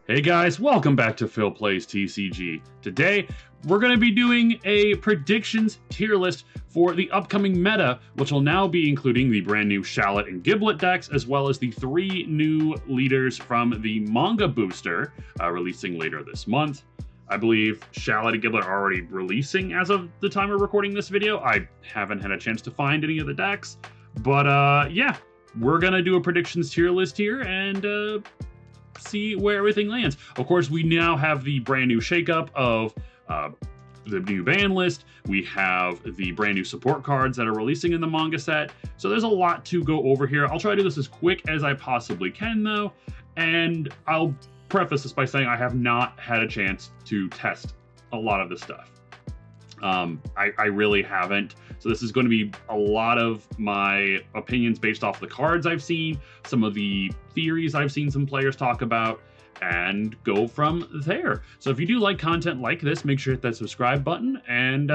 Hey guys, welcome back to Phil Plays TCG. Today, we're going to be doing a predictions tier list for the upcoming meta, which will now be including the brand new Shallot and Giblet decks, as well as the 3 new leaders from the manga booster, releasing later this month. I believe Shallot and Giblet are already releasing as of the time of recording this video. I haven't had a chance to find any of the decks, but yeah, we're going to do a predictions tier list here and see where everything lands. Of course, we now have the brand new shakeup of the new ban list. We have the brand new support cards that are releasing in the manga set. So there's a lot to go over here. I'll try to do this as quick as I possibly can, though. And I'll preface this by saying I have not had a chance to test a lot of this stuff. I really haven't. So this is going to be a lot of my opinions based off the cards I've seen, some of the theories I've seen some players talk about, and go from there. So if you do like content like this, make sure to hit that subscribe button, and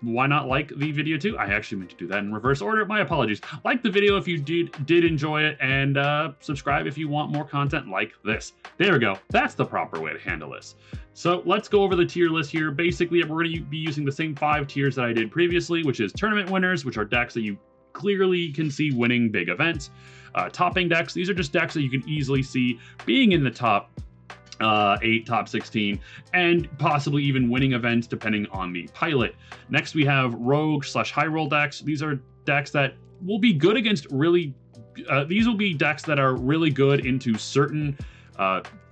why not like the video too? I actually meant to do that in reverse order. My apologies. Like the video if you did enjoy it, and subscribe if you want more content like this. There we go. That's the proper way to handle this. So let's go over the tier list here. Basically, we're going to be using the same 5 tiers that I did previously, which is tournament winners, which are decks that you clearly can see winning big events. Topping decks, these are just decks that you can easily see being in the top 8, top 16, and possibly even winning events depending on the pilot. Next, we have rogue/high roll decks. These are decks that will be good against these will be decks that are really good into certain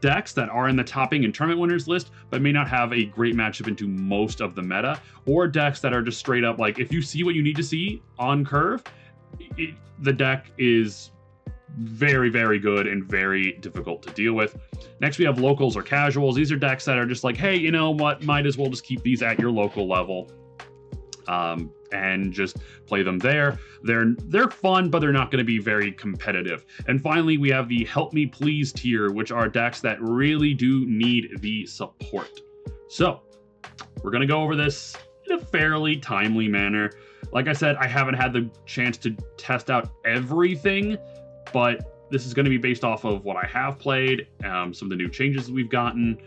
decks that are in the topping and tournament winners list, but may not have a great matchup into most of the meta, or decks that are just straight up like, if you see what you need to see on curve, the deck is very, very good and very difficult to deal with. Next, we have locals or casuals. These are decks that are just like, hey, you know what, might as well just keep these at your local level and just play them there. They're fun, but they're not going to be very competitive. And finally, we have the help me please tier, which are decks that really do need the support. So we're going to go over this in a fairly timely manner. Like I said, I haven't had the chance to test out everything, but this is going to be based off of what I have played, some of the new changes we've gotten,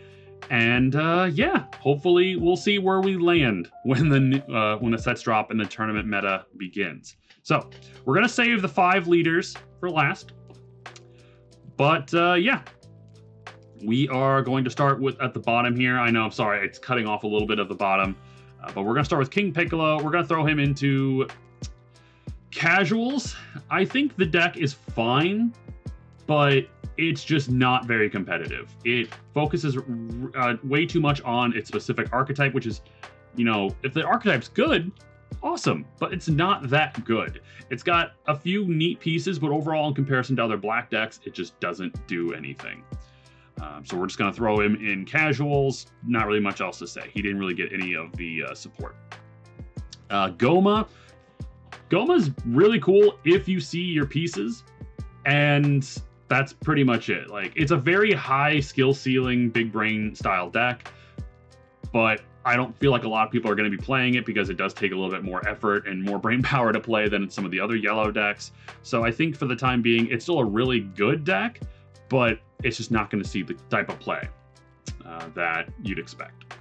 and yeah, hopefully we'll see where we land when the sets drop and the tournament meta begins. So we're going to save the 5 leaders for last, but yeah, we are going to start with at the bottom here. I know, I'm sorry, it's cutting off a little bit of the bottom, but we're going to start with King Piccolo. We're going to throw him into casuals. I think the deck is fine, but it's just not very competitive. It focuses way too much on its specific archetype, which is, you know, if the archetype's good, awesome, but it's not that good. It's got a few neat pieces, but overall, in comparison to other black decks, it just doesn't do anything. So we're just going to throw him in casuals. Not really much else to say. He didn't really get any of the support. Goma's really cool if you see your pieces, and that's pretty much it. Like, it's a very high skill ceiling, big brain style deck, but I don't feel like a lot of people are going to be playing it because it does take a little bit more effort and more brain power to play than some of the other yellow decks. So I think for the time being, it's still a really good deck, but it's just not going to see the type of play that you'd expect.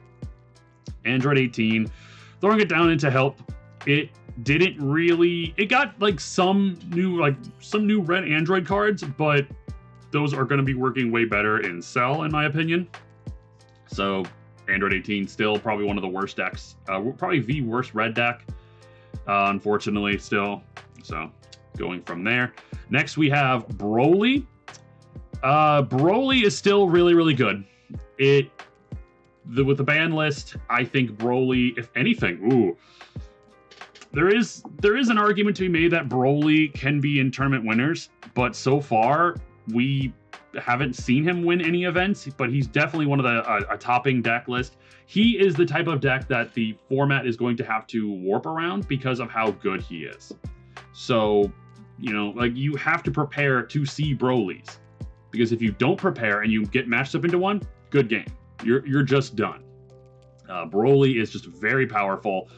Android 18, throwing it down into help. It didn't really, it got like some new red Android cards, but those are going to be working way better in Cell, in my opinion. So Android 18 still probably one of the worst decks, probably the worst red deck, unfortunately, still. So going from there. Next we have Broly. Broly is still really, really good. With the ban list, I think Broly, if anything, there is an argument to be made that Broly can be in tournament winners, but so far we haven't seen him win any events. But he's definitely one of a topping deck list. He is the type of deck that the format is going to have to warp around because of how good he is. So, you know, like, you have to prepare to see Broly's, because if you don't prepare and you get matched up into one, good game. You're just done. Broly is just very powerful,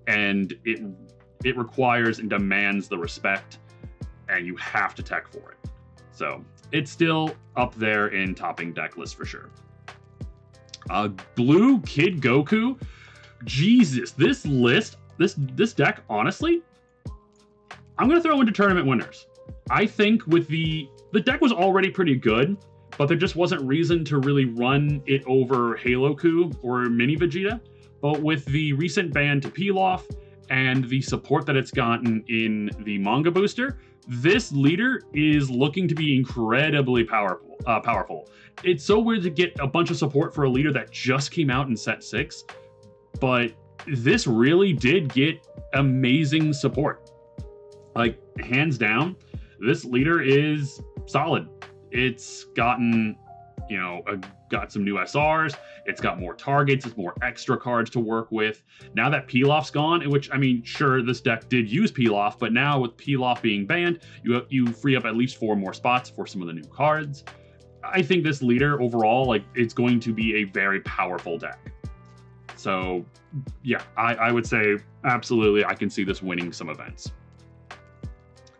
and it requires and demands the respect, and you have to tech for it. So it's still up there in topping deck list for sure. Blue Kid Goku. Jesus, this list, this deck, honestly, I'm going to throw into tournament winners. I think with the deck was already pretty good, but there just wasn't reason to really run it over Halo Ku or Mini Vegeta. But with the recent ban to Pilaf and the support that it's gotten in the manga booster, this leader is looking to be incredibly powerful. It's so weird to get a bunch of support for a leader that just came out in set 6, but this really did get amazing support. Like, hands down, this leader is solid. It's gotten, you know, got some new SRs. It's got more targets. It's more extra cards to work with. Now that Pilaf's gone, which, I mean, sure, this deck did use Pilaf, but now with Pilaf being banned, you free up at least 4 more spots for some of the new cards. I think this leader overall, like, it's going to be a very powerful deck. So, yeah, I would say absolutely I can see this winning some events.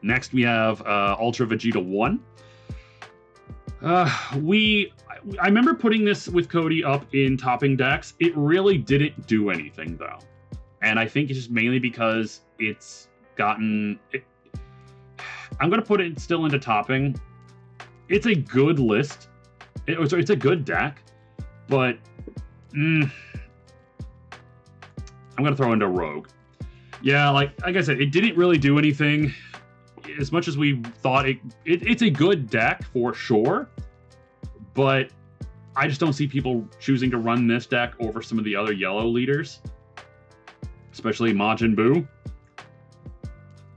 Next, we have Ultra Vegeta 1. I remember putting this with Cody up in topping decks. It really didn't do anything, though. And I think it's just mainly because it's gotten... I'm going to put it still into topping. It's a good list. It's a good deck, but... I'm going to throw into Rogue. Yeah, like I said, it didn't really do anything. As much as we thought it's a good deck for sure, but I just don't see people choosing to run this deck over some of the other yellow leaders, especially Majin Buu.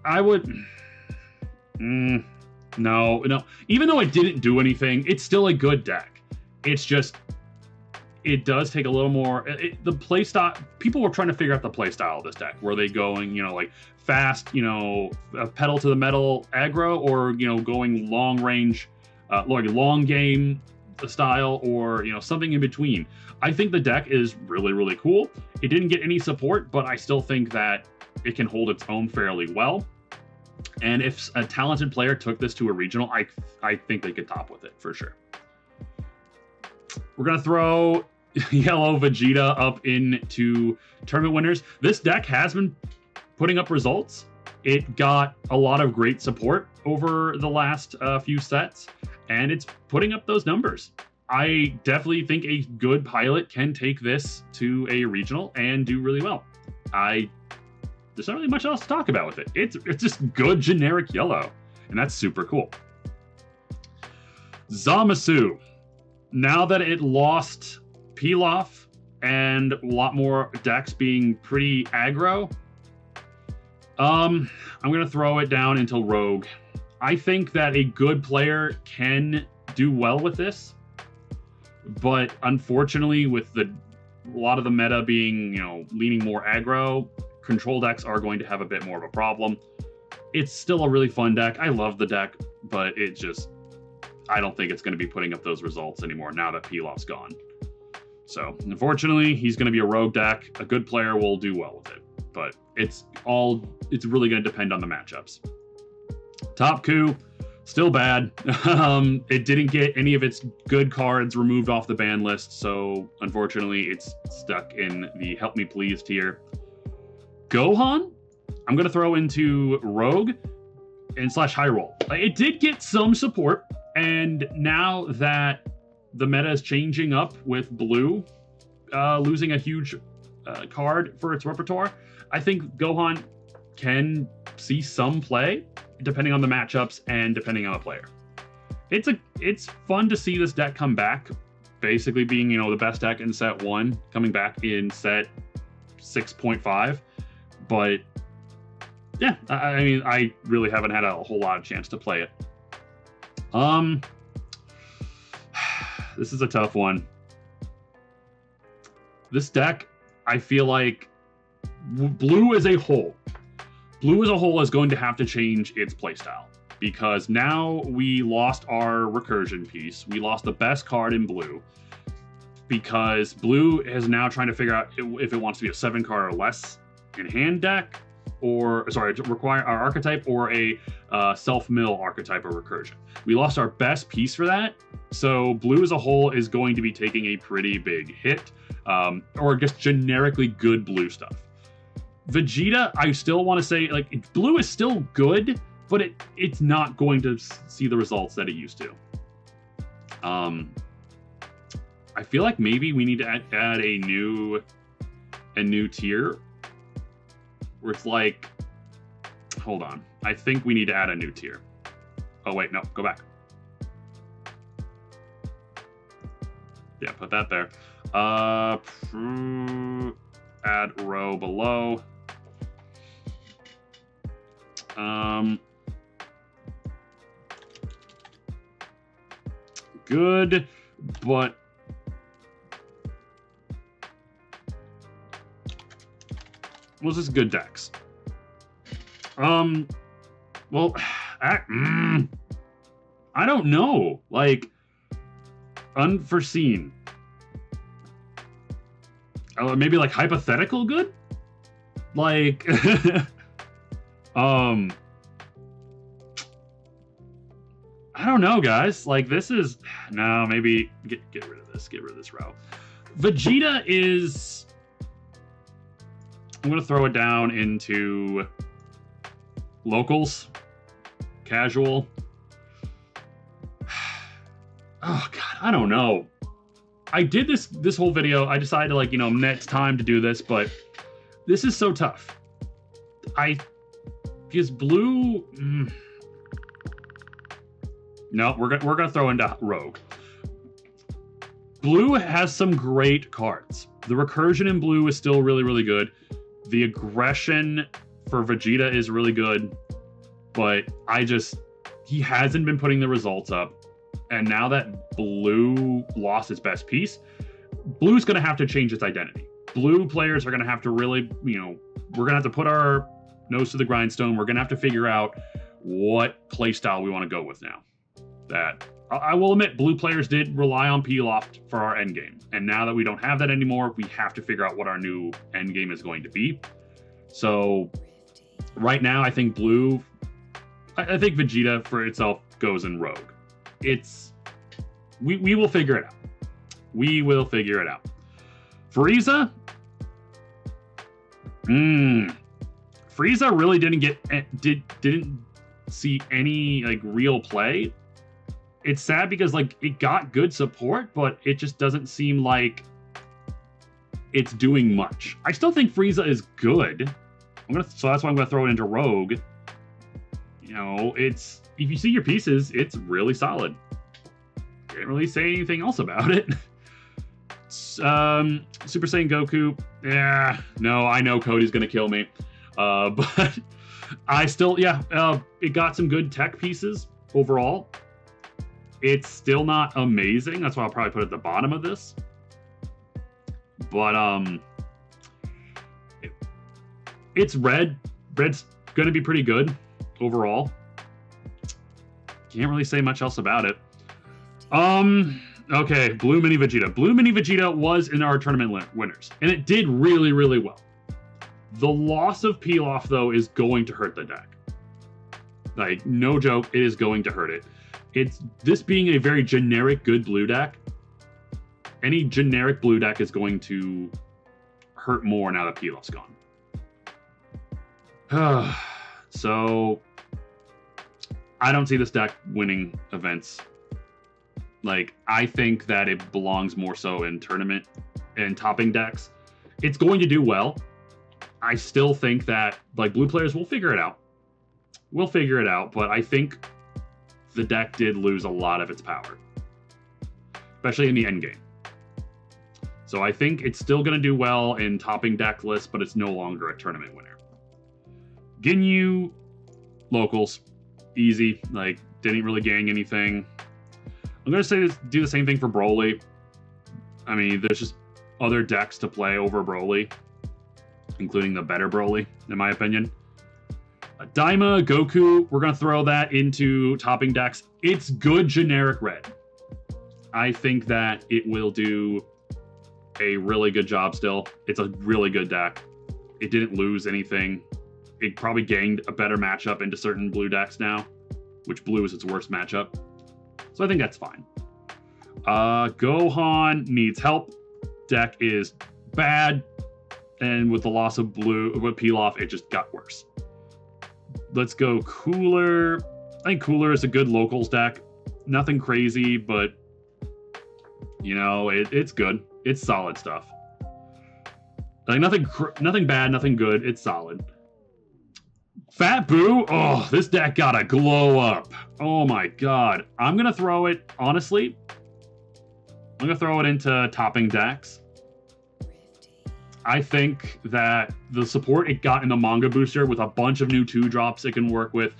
I would... No. Even though it didn't do anything, it's still a good deck. It's just... It does take a little more... the playstyle... People were trying to figure out the playstyle of this deck. Were they going, like, fast, pedal to the metal aggro, or, going long range, like long game style, or, something in between? I think the deck is really, really cool. It didn't get any support, but I still think that it can hold its own fairly well. And if a talented player took this to a regional, I think they could top with it for sure. We're going to throw Yellow Vegeta up into tournament winners. This deck has been putting up results. It got a lot of great support over the last few sets, and it's putting up those numbers. I definitely think a good pilot can take this to a regional and do really well. There's not really much else to talk about with it. It's just good generic yellow, and that's super cool. Zamasu. Now that it lost Pilaf and a lot more decks being pretty aggro, I'm going to throw it down into Rogue. I think that a good player can do well with this, but unfortunately with a lot of the meta being, leaning more aggro, control decks are going to have a bit more of a problem. It's still a really fun deck. I love the deck, but I don't think it's going to be putting up those results anymore now that Pilaf's gone. So, unfortunately, he's going to be a Rogue deck. A good player will do well with it, but it's really going to depend on the matchups. Top Ku, still bad. It didn't get any of its good cards removed off the ban list, so unfortunately, it's stuck in the help me please tier. Gohan, I'm going to throw into Rogue and / high roll. It did get some support, and now that the meta is changing up with Blue losing a huge card for its repertoire, I think Gohan can see some play depending on the matchups and depending on the player. It's fun to see this deck come back, basically being the best deck in set 1, coming back in set 6.5. But yeah, I mean, I really haven't had a whole lot of chance to play it. This is a tough one. This deck, I feel like Blue as a whole is going to have to change its playstyle, because now we lost our recursion piece. We lost the best card in Blue, because Blue is now trying to figure out if it wants to be a 7 card or less in hand deck, or sorry, to require our archetype or a self-mill archetype or recursion. We lost our best piece for that, so blue as a whole is going to be taking a pretty big hit, or just generically good blue stuff. Vegeta, I still want to say, like, blue is still good, but it's not going to see the results that it used to. I feel like maybe we need to add a new tier where it's like, hold on, I think we need to add a new tier. Oh wait, no, go back. Yeah, put that there. Add row below. Good, but was this good decks? Well, I don't know. Like, unforeseen. Maybe like hypothetical good? Like, I don't know, guys. Like, this is, no, maybe get rid of this. Get rid of this row. Vegeta is, I'm going to throw it down into locals, casual. Oh, God, I don't know. I did this whole video. I decided to, like, you know, next time to do this, but this is so tough. Because blue, no, we're gonna throw into rogue. Blue has some great cards. The recursion in blue is still really, really good. The aggression for Vegeta is really good, but he hasn't been putting the results up. And now that blue lost its best piece, blue's going to have to change its identity. Blue players are going to have to really, you know, we're going to have to put our nose to the grindstone. We're going to have to figure out what playstyle we want to go with now. That I will admit, blue players did rely on Pilaf for our endgame. And now that we don't have that anymore, we have to figure out what our new endgame is going to be. So right now, I think blue, I think Vegeta for itself goes in rogue. We will figure it out. We will figure it out. Frieza? Frieza really didn't see any like real play. It's sad because like it got good support, but it just doesn't seem like it's doing much. I still think Frieza is good. So that's why I'm gonna throw it into rogue. You know, if you see your pieces, it's really solid. Can't really say anything else about it. Super Saiyan Goku. Yeah, no, I know Cody's gonna kill me. But I still, it got some good tech pieces overall. It's still not amazing. That's why I'll probably put it at the bottom of this. But it's red. Red's gonna be pretty good overall. Can't really say much else about it. Okay, Blue Mini Vegeta. Blue Mini Vegeta was in our tournament winners, and it did really, really well. The loss of Pilaf, though, is going to hurt the deck. Like, no joke, it is going to hurt it. This being a very generic good blue deck, any generic blue deck is going to hurt more now that Pilaf's gone. So, I don't see this deck winning events. Like, I think that it belongs more so in tournament and topping decks. It's going to do well. I still think that, like, blue players will figure it out. We'll figure it out, but I think the deck did lose a lot of its power. Especially in the endgame. So I think it's still going to do well in topping deck lists, but it's no longer a tournament winner. Ginyu, locals, easy. Like, didn't really gang anything. I'm going to do the same thing for Broly. I mean, there's just other decks to play over Broly, including the better Broly, in my opinion. Daima, Goku, we're going to throw that into topping decks. It's good generic red. I think that it will do a really good job still. It's a really good deck. It didn't lose anything. it probably gained a better matchup into certain blue decks now, which blue is its worst matchup. So I think that's fine. Gohan needs help. Deck is bad, and with the loss of blue, with Pilaf, it just got worse. Let's go Cooler. I think Cooler is a good locals deck. Nothing crazy, but you know, it's good. It's solid stuff. Like nothing bad, nothing good. It's solid. Fat Boo. Oh, this deck got a glow up. Oh my god. I'm gonna throw it. Honestly, I'm gonna throw it into topping decks. I think that the support it got in the manga booster with a bunch of new 2-drops it can work with.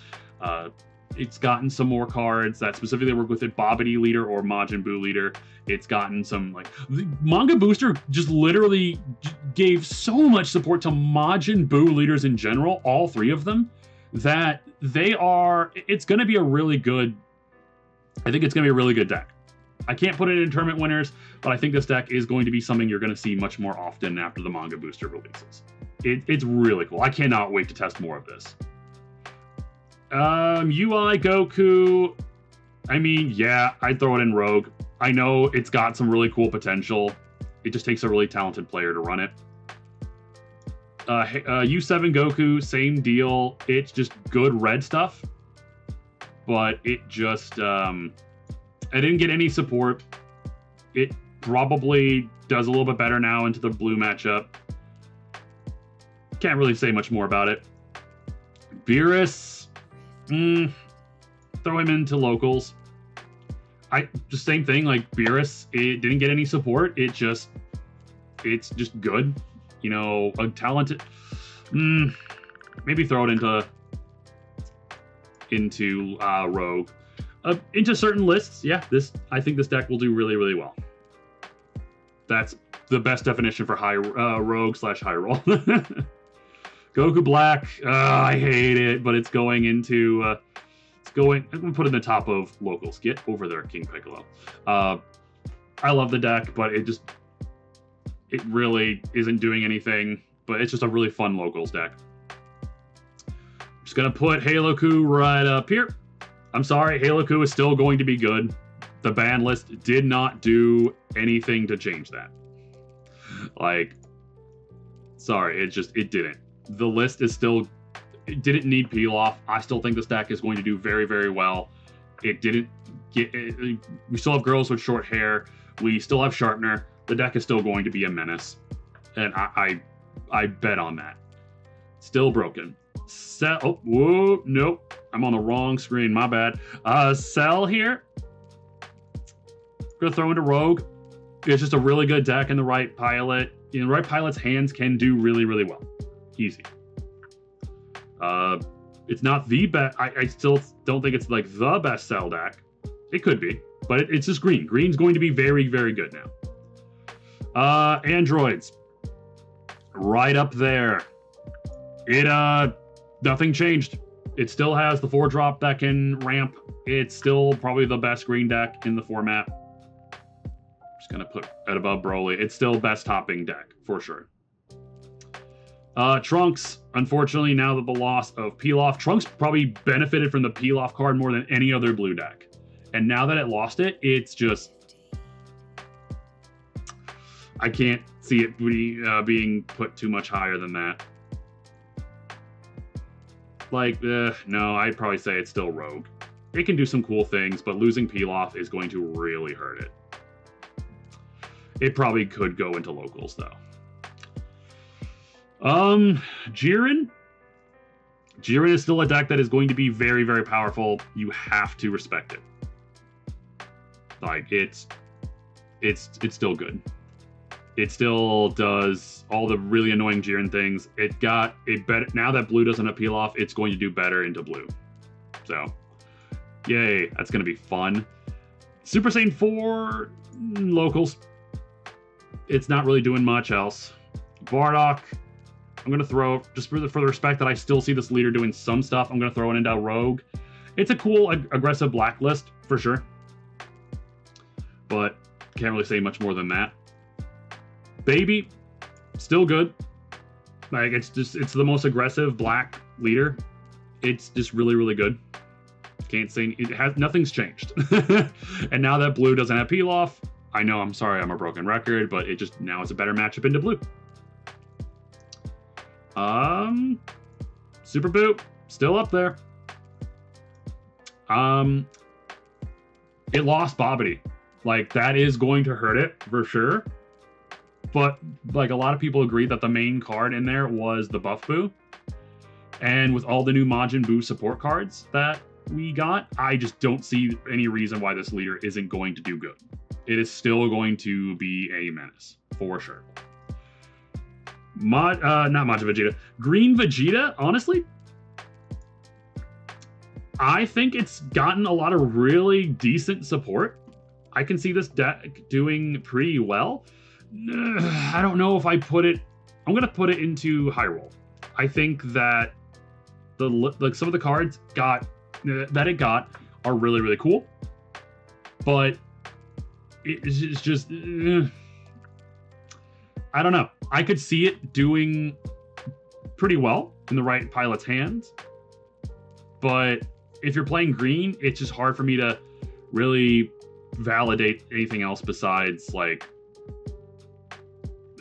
It's gotten some more cards that specifically work with it. Bobbity leader or Majin Buu leader. It's gotten some, like, the manga booster just literally gave so much support to Majin Buu leaders in general, all 3 of them, that it's going to be a really good, I think it's going to be a really good deck. I can't put it in tournament winners, but I think this deck is going to be something you're going to see much more often after the manga booster releases. It's really cool. I cannot wait to test more of this. UI Goku, I mean, yeah, I'd throw it in Rogue. I know it's got some really cool potential. It just takes a really talented player to run it. U7 Goku, same deal. It's just good red stuff, but it just, I didn't get any support. It probably does a little bit better now into the blue matchup. Can't really say much more about it. Beerus, throw him into locals. Just same thing, like Beerus, it didn't get any support. It's just good. You know, a talented, maybe throw it into Rogue. Into certain lists, yeah, I think this deck will do really, really well. That's the best definition for high Rogue / high roll. Goku Black, I hate it, but it's going into, I'm going to put it in the top of locals. Get over there, King Piccolo. I love the deck, but it really isn't doing anything, but it's just a really fun locals deck. I'm just going to put Halo-Ku right up here. I'm sorry, Halo-Ku is still going to be good. The ban list did not do anything to change that. Like, sorry, it didn't. The list is still, it didn't need peel off. I still think this deck is going to do very, very well. It didn't get, we still have girls with short hair. We still have Sharpener. The deck is still going to be a menace. And I bet on that. Still broken. Oh, whoa, nope. I'm on the wrong screen, my bad. Cell here. Gonna throw into Rogue. It's just a really good deck in the right pilot. In the right pilot's hands can do really, really well. Easy. It's not the best. I still don't think it's like the best Cell deck. It could be, but it's just green. Green's going to be very, very good now. Androids. Right up there. Nothing changed. It still has the 4-drop that can ramp. It's still probably the best green deck in the format. Just gonna put it above Broly. It's still best topping deck for sure. Trunks, unfortunately, now that the loss of Pilaf, Trunks probably benefited from the Pilaf card more than any other blue deck. And now that it lost it, it's just, I can't see it being put too much higher than that. Like, no, I'd probably say it's still Rogue. It can do some cool things, but losing Pilaf is going to really hurt it. It probably could go into locals, though. Jiren? Jiren is still a deck that is going to be very, very powerful. You have to respect it. Like, it's still good. It still does all the really annoying Jiren things. It got a better, now that blue doesn't appeal off, it's going to do better into blue. So, yay, that's going to be fun. Super Saiyan 4 locals. It's not really doing much else. Bardock, I'm going to throw, just for the respect that I still see this leader doing some stuff, I'm going to throw it into Rogue. It's a cool, aggressive blacklist, for sure. But can't really say much more than that. Baby, still good. Like, it's the most aggressive black leader. It's just really, really good. Can't say it has, nothing's changed. And now that blue doesn't have Pilaf, I know, I'm sorry, I'm a broken record, but it just, now it's a better matchup into blue. Super Boot, still up there. It lost Bobbity. Like, that is going to hurt it for sure. But like, a lot of people agree that the main card in there was the Buff Boo. And with all the new Majin Buu support cards that we got, I just don't see any reason why this leader isn't going to do good. It is still going to be a menace, for sure. Not Majin Vegeta. Green Vegeta, honestly, I think it's gotten a lot of really decent support. I can see this deck doing pretty well. I don't know if I put it... I'm going to put it into high roll. I think that some of the cards it got are really, really cool. But it's just... I don't know. I could see it doing pretty well in the right pilot's hands. But if you're playing green, it's just hard for me to really validate anything else besides, like,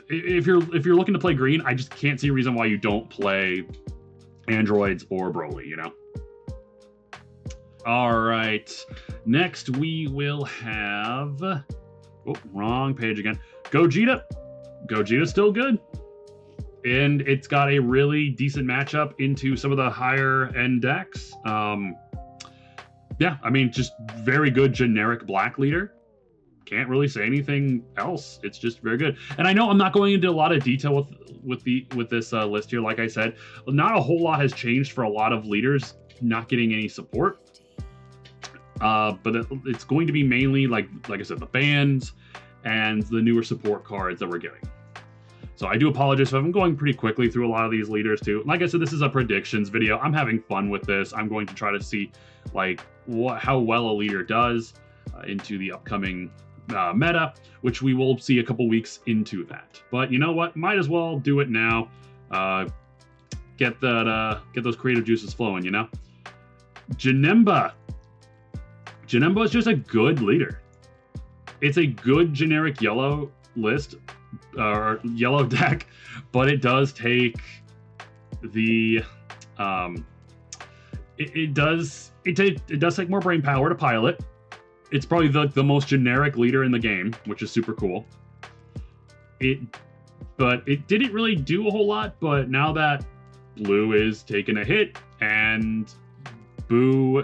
if you're looking to play green, I just can't see a reason why you don't play androids or Broly, you know? All right. Next, we will have... Oh, wrong page again. Gogeta. Gogeta's still good. And it's got a really decent matchup into some of the higher end decks. Yeah, I mean, just very good generic black leader. Can't really say anything else. It's just very good. And I know I'm not going into a lot of detail with this list here. Like I said, not a whole lot has changed for a lot of leaders not getting any support. But it's going to be mainly, like I said, the bans and the newer support cards that we're getting. So I do apologize if I'm going pretty quickly through a lot of these leaders too. Like I said, this is a predictions video. I'm having fun with this. I'm going to try to see like how well a leader does into the upcoming meta, which we will see a couple weeks into that. But you know what? Might as well do it now. Get those creative juices flowing, you know? Janemba. Janemba is just a good leader. It's a good generic yellow list or yellow deck, but it does take the it does take more brain power to pilot. It's probably the most generic leader in the game, which is super cool. But it didn't really do a whole lot, but now that blue is taking a hit and Boo,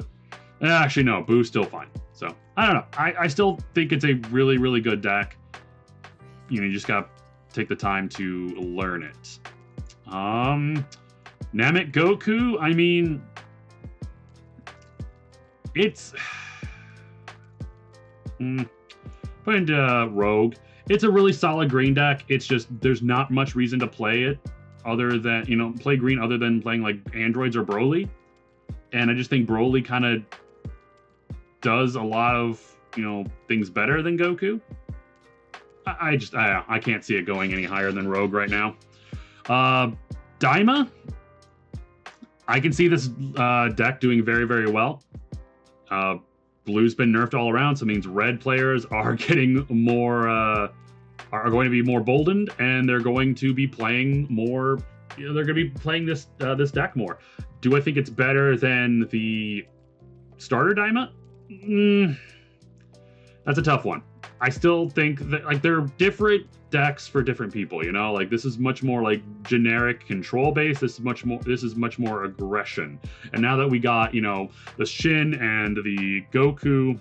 actually no, Boo's still fine. So I don't know. I still think it's a really, really good deck. You know, you just gotta take the time to learn it. Namek Goku, I mean, it's put into Rogue. It's a really solid green deck. It's just there's not much reason to play it other than, you know, play green other than playing like androids or Broly. And I just think Broly kind of does a lot of, you know, things better than Goku. I can't see it going any higher than Rogue right now. Daima, I can see this deck doing very, very well. Blue's been nerfed all around, so it means red players are getting more, are going to be more boldened, and they're going to be playing more. You know, they're going to be playing this deck more. Do I think it's better than the starter Daima? That's a tough one. I still think that like they're different decks for different people, you know? Like this is much more like generic control based. This is much more aggression. And now that we got, you know, the Shin and the Goku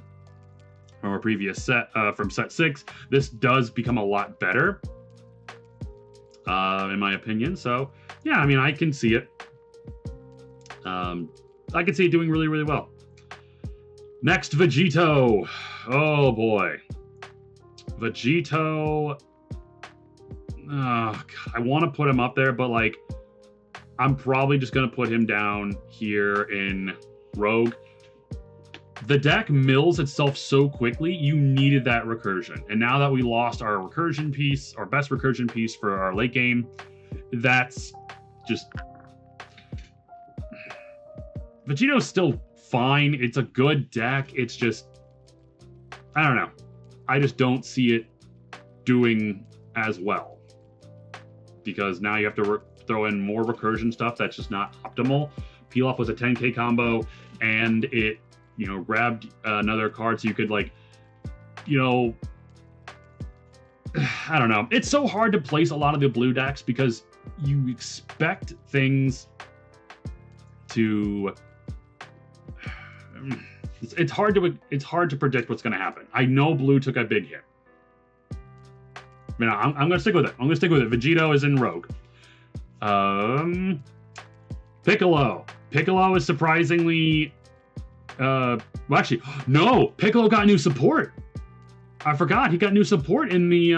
from our previous set from set 6, this does become a lot better. In my opinion. So yeah, I mean I can see it. I can see it doing really, really well. Next, Vegito. Oh boy. Vegito. Oh, God. I want to put him up there, but like, I'm probably just going to put him down here in Rogue. The deck mills itself so quickly, you needed that recursion. And now that we lost our recursion piece, our best recursion piece for our late game, that's just... Vegeto's still fine. It's a good deck. It's just, I don't know. I just don't see it doing as well. Because now you have to throw in more recursion stuff that's just not optimal. Peel Off was a 10k combo, and it, grabbed another card so you could, like, I don't know. It's so hard to place a lot of the blue decks because you expect things to... It's hard to predict what's going to happen. I know blue took a big hit. I'm going to stick with it. Vegito is in Rogue. Piccolo. Piccolo is surprisingly... well, actually, no! Piccolo got new support! I forgot, he got new support in the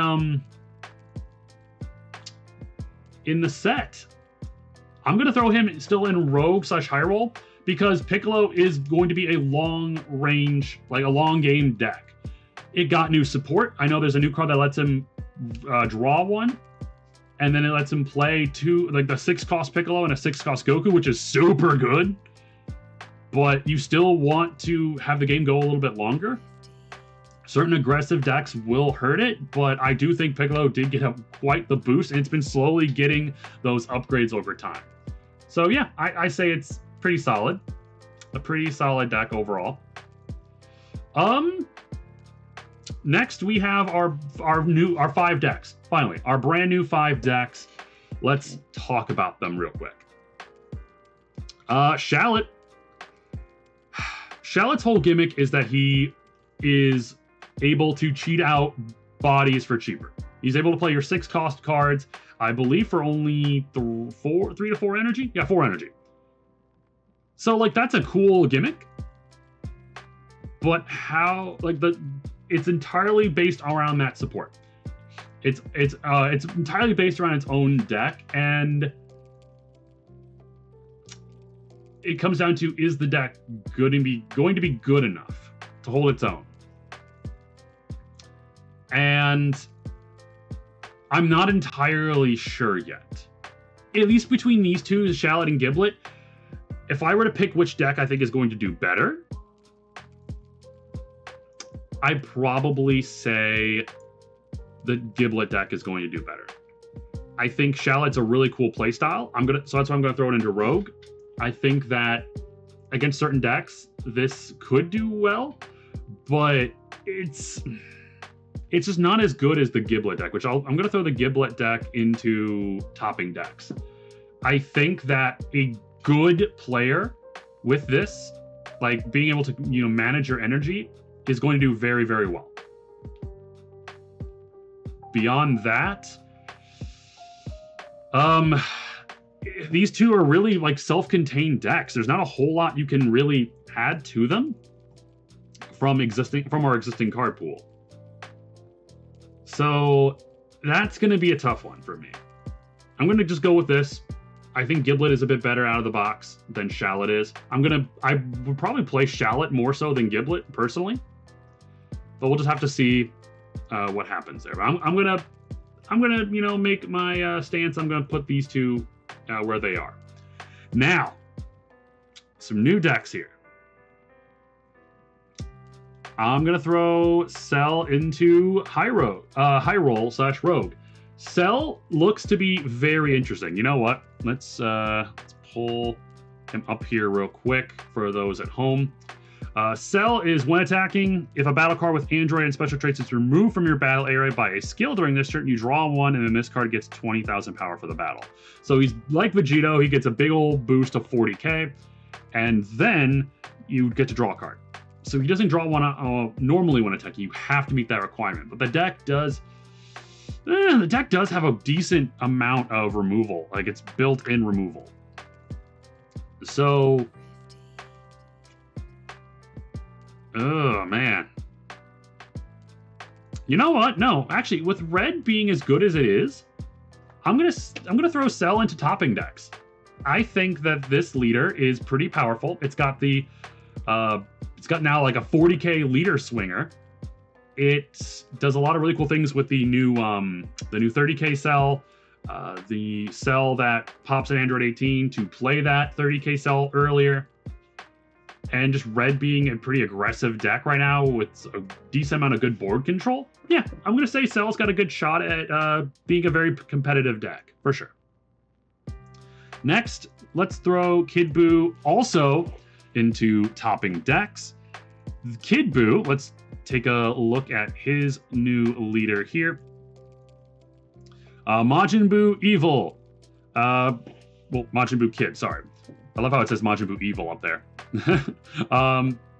set. I'm going to throw him still in Rogue / High Roll because Piccolo is going to be a long range, like a long game deck. It got new support. I know there's a new card that lets him draw one, and then it lets him play two, like the 6-cost Piccolo and a 6-cost Goku, which is super good. But you still want to have the game go a little bit longer. Certain aggressive decks will hurt it, but I do think Piccolo did get quite the boost, and it's been slowly getting those upgrades over time. So yeah, I say it's pretty solid. A pretty solid deck overall. Next we have our 5 decks. Finally, our brand new 5 decks. Let's talk about them real quick. Shallot. Shallot's whole gimmick is that he is able to cheat out bodies for cheaper. He's able to play your 6-cost cards, I believe, for only 3 to 4 energy. Yeah, 4 energy. So, like, that's a cool gimmick. But how, like, it's entirely based around that support. It's entirely based around its own deck, and it comes down to, is the deck going to be good enough to hold its own? And I'm not entirely sure yet. At least between these two, Shallot and Giblet, if I were to pick which deck I think is going to do better, I'd probably say the Giblet deck is going to do better. I think Shallot's a really cool playstyle. So that's why I'm gonna throw it into Rogue. I think that against certain decks, this could do well, but it's just not as good as the Giblet deck, which I'm going to throw the Giblet deck into topping decks. I think that a good player with this, like being able to, manage your energy, is going to do very, very well. Beyond that, these two are really like self-contained decks. There's not a whole lot you can really add to them from our existing card pool. So that's going to be a tough one for me. I'm going to just go with this. I think Giblet is a bit better out of the box than Shallot is. I would probably play Shallot more so than Giblet personally, but we'll just have to see what happens there. But I'm gonna make my stance. I'm gonna put these two where they are. Now, some new decks here. I'm gonna throw Cell into High Roll / Rogue. Cell looks to be very interesting. You know what? Let's pull him up here real quick for those at home. Cell is when attacking, if a battle card with Android and special traits is removed from your battle area by a skill during this turn, you draw one, and then this card gets 20,000 power for the battle. So he's like Vegito, he gets a big old boost of 40k, and then you get to draw a card. So he doesn't draw one normally when attacking. You have to meet that requirement. But the deck does have a decent amount of removal. Like, it's built-in removal. So, oh man. You know what? No, actually, with red being as good as it is, I'm gonna throw Cell into topping decks. I think that this leader is pretty powerful. It's got now like a 40k leader swinger. It does a lot of really cool things with the new 30k cell, the cell that pops an Android 18 to play that 30k cell earlier. and just red being a pretty aggressive deck right now with a decent amount of good board control, yeah, I'm going to say Cell's got a good shot at being a very competitive deck, for sure. Next, let's throw Kid Buu also into topping decks. Kid Buu, let's take a look at his new leader here. Majin Buu Evil. Well, Majin Buu Kid, sorry. I love how it says Majin Buu Evil up there.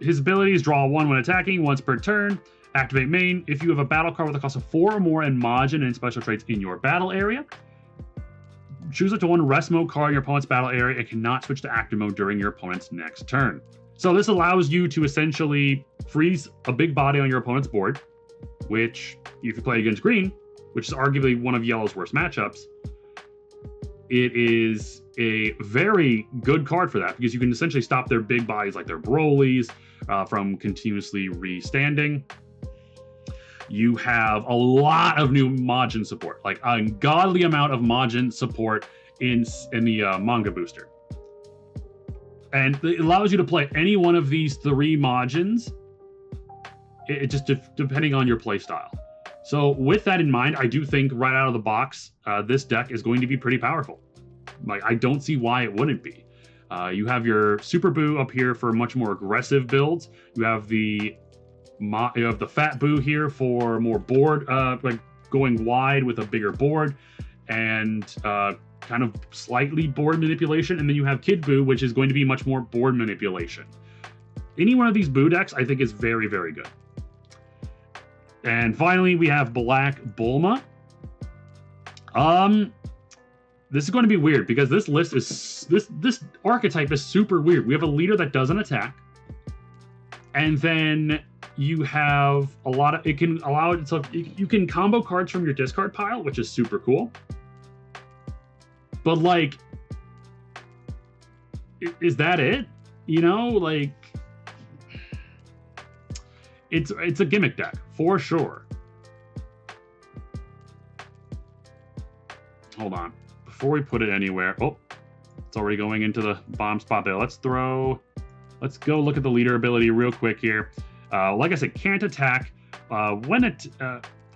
His abilities: draw 1 when attacking, once per turn. Activate main. If you have a battle card with a cost of 4 or more and Majin and special traits in your battle area, choose up to 1 rest mode card in your opponent's battle area and cannot switch to active mode during your opponent's next turn. So this allows you to essentially freeze a big body on your opponent's board, which, if you play against green, which is arguably one of yellow's worst matchups, it is a very good card for that, because you can essentially stop their big bodies like their Brolys from continuously restanding. You have a lot of new Majin support, like a ungodly amount of Majin support in the manga booster. And it allows you to play any one of these 3 Majins, it just depending on your play style. So with that in mind, I do think right out of the box, this deck is going to be pretty powerful. Like, I don't see why it wouldn't be. You have your Super Buu up here for much more aggressive builds. You have the Fat Buu here for more board, like going wide with a bigger board and kind of slightly board manipulation. And then you have Kid Buu, which is going to be much more board manipulation. Any one of these Buu decks, I think, is very, very good. And finally, we have Black Bulma. This is going to be weird because this list is this archetype is super weird. We have a leader that doesn't attack, and then you have a lot of, it can allow it, so you can combo cards from your discard pile, which is super cool. But like, is that it? You know, like, it's a gimmick deck for sure. Hold on, before we put it anywhere. Oh, it's already going into the bomb spot there. Let's go look at the leader ability real quick here. Like I said, can't attack. When it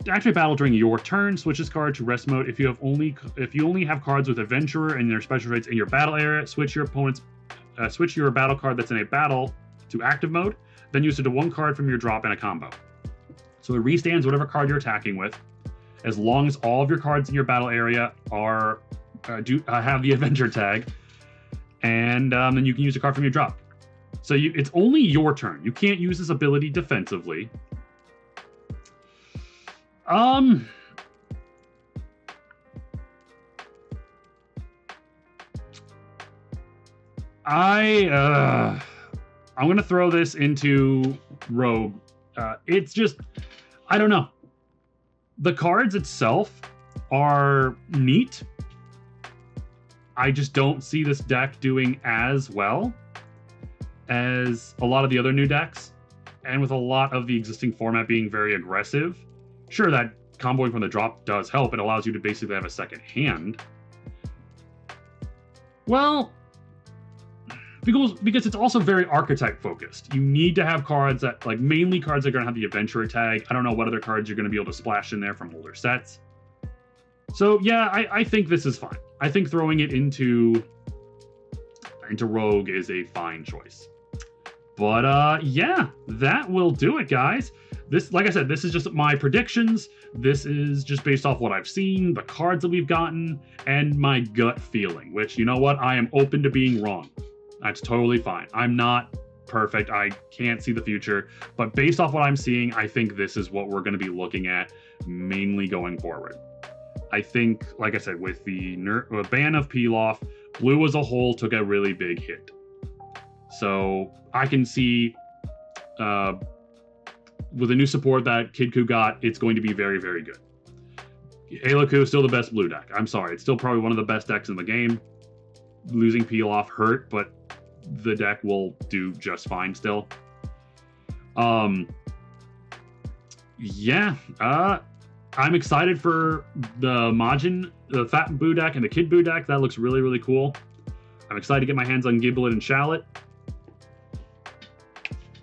activate battle during your turn, switch this card to rest mode. If you only have cards with Adventurer and their special traits in your battle area, switch your battle card that's in a battle to active mode. Then use it to 1 card from your drop in a combo. So it restands whatever card you're attacking with, as long as all of your cards in your battle area are have the Adventure tag, and then you can use a card from your drop. So it's only your turn. You can't use this ability defensively. I'm gonna throw this into Rogue. It's just, I don't know. The cards itself are neat. I just don't see this deck doing as well as a lot of the other new decks, and with a lot of the existing format being very aggressive. Sure, that comboing from the drop does help. It allows you to basically have a second hand. Well, because it's also very archetype focused. You need to have cards that, like, mainly cards that are going to have the Adventurer tag. I don't know what other cards you're going to be able to splash in there from older sets. So yeah, I think this is fine. I think throwing it into Rogue is a fine choice. But yeah, that will do it, guys. This, like I said, this is just my predictions. This is just based off what I've seen, the cards that we've gotten, and my gut feeling, which, you know what, I am open to being wrong. That's totally fine. I'm not perfect. I can't see the future. But based off what I'm seeing, I think this is what we're going to be looking at mainly going forward. I think, like I said, with the ban of Pilaf, Blue as a whole took a really big hit. So I can see with the new support that Kid Buu got, it's going to be very, very good. Halo is still the best blue deck. I'm sorry. It's still probably one of the best decks in the game. Losing Pilaf hurt, but the deck will do just fine still. Yeah. I'm excited for the Majin, the Fat Buu deck, and the Kid Buu deck. That looks really, really cool. I'm excited to get my hands on Giblet and Shallot.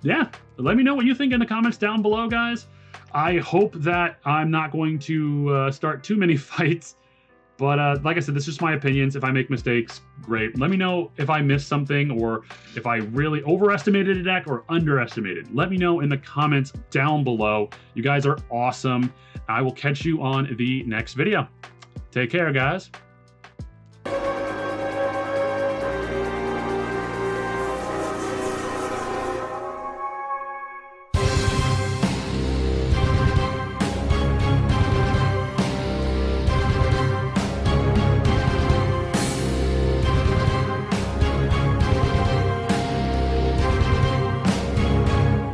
yeah, let me know what you think in the comments down below, guys. I hope that I'm not going to start too many fights. But like I said, this is just my opinions. If I make mistakes, great. Let me know if I missed something or if I really overestimated a deck or underestimated. Let me know in the comments down below. You guys are awesome. I will catch you on the next video. Take care, guys.